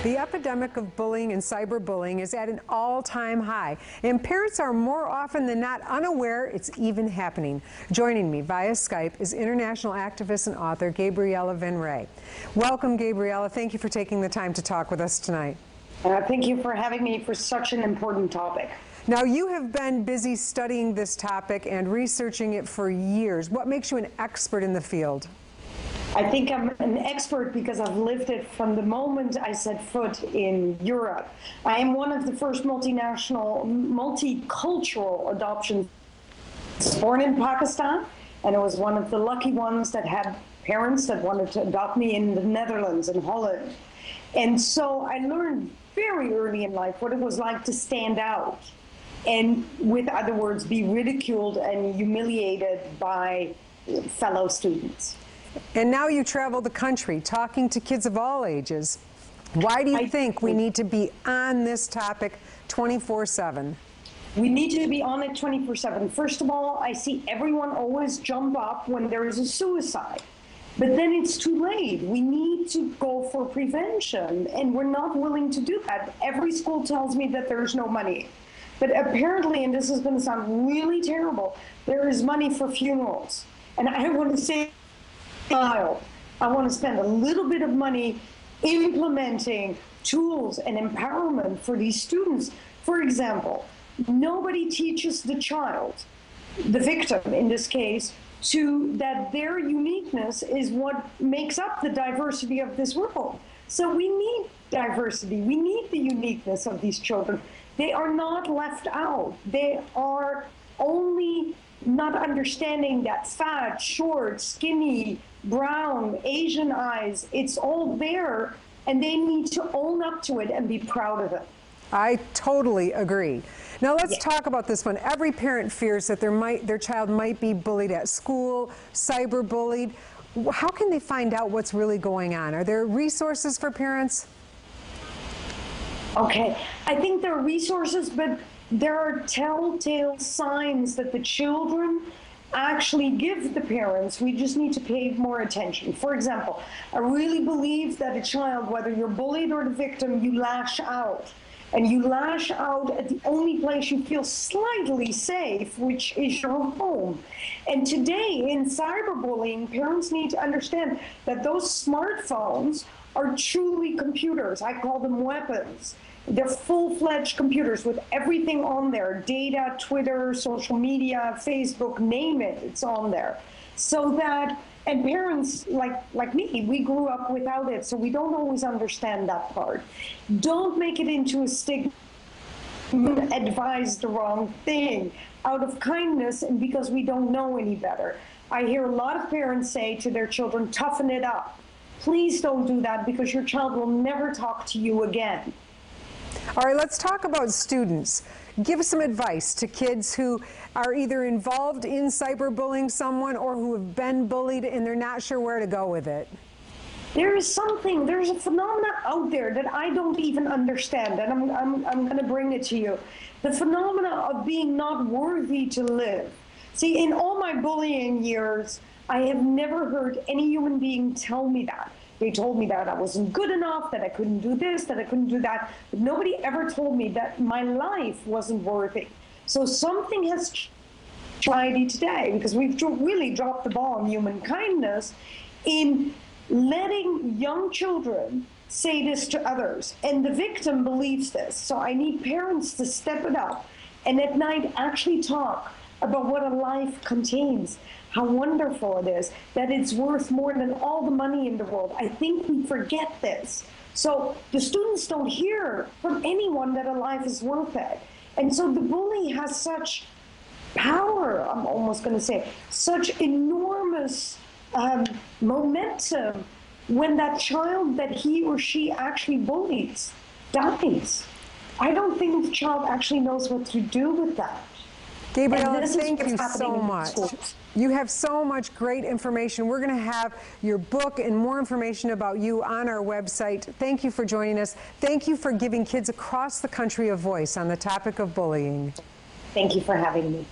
The epidemic of bullying and cyberbullying is at an all-time high, and parents are more often than not unaware it's even happening. Joining me via Skype is international activist and author Gabriella van Rij. Welcome, Gabriella. Thank you for taking the time to talk with us tonight. Thank you for having me for such an important topic. Now, you have been busy studying this topic and researching it for years. What makes you an expert in the field? I think I'm an expert because I've lived it from the moment I set foot in Europe. I am one of the first multinational, multicultural adoptions. Born in Pakistan, and I was one of the lucky ones that had parents that wanted to adopt me in the Netherlands and Holland. And so I learned very early in life what it was like to stand out and, with other words, be ridiculed and humiliated by fellow students. And now you travel the country talking to kids of all ages. Why do you think we need to be on this topic 24/7? We need to be on it 24/7. First of all, I see everyone always jump up when there is a suicide. But then it's too late. We need to go for prevention, and we're not willing to do that. Every school tells me that there's no money. But apparently, and this is going to sound really terrible, there is money for funerals. And I want to say, I want to spend a little bit of money implementing tools and empowerment for these students. For example, nobody teaches the child, the victim in this case, that their uniqueness is what makes up the diversity of this world. So we need diversity. We need the uniqueness of these children. They are not left out. They are only not understanding that fat, short, skinny, brown, Asian eyes, it's all there, and they need to own up to it and be proud of it. I totally agree. Now let's talk about this one. Every parent fears that their child might be bullied at school, cyberbullied. How can they find out what's really going on? Are there resources for parents? Okay, I think there are resources, but there are telltale signs that the children actually give the parents. We just need to pay more attention. For example, I really believe that a child, whether you're bullied or the victim, you lash out. And you lash out at the only place you feel slightly safe, which is your home. And today in cyberbullying, parents need to understand that those smartphones are truly computers. I call them weapons. They're full-fledged computers with everything on there, data, Twitter, social media, Facebook, name it, it's on there. So that, and parents like me, we grew up without it, so we don't always understand that part. Don't make it into a stigma, advise the wrong thing out of kindness and because we don't know any better. I hear a lot of parents say to their children, toughen it up. Please don't do that because your child will never talk to you again. All right, let's talk about students. Give some advice to kids who are either involved in cyberbullying someone or who have been bullied and they're not sure where to go with it. There's a phenomenon out there that I don't even understand, and I'm going to bring it to you. The phenomena of being not worthy to live. See, in all my bullying years, I have never heard any human being tell me that. They told me that I wasn't good enough, that I couldn't do this, that I couldn't do that. But nobody ever told me that my life wasn't worthy. So something has changed today because we've really dropped the ball on human kindness in letting young children say this to others. And the victim believes this. So I need parents to step it up and at night actually talk about what a life contains, how wonderful it is, that it's worth more than all the money in the world. I think we forget this. So the students don't hear from anyone that a life is worth it. And so the bully has such power, I'm almost going to say, such enormous momentum when that child that he or she actually bullies dies. I don't think the child actually knows what to do with that. Gabriella, thank you so much. You have so much great information. We're going to have your book and more information about you on our website. Thank you for joining us. Thank you for giving kids across the country a voice on the topic of bullying. Thank you for having me.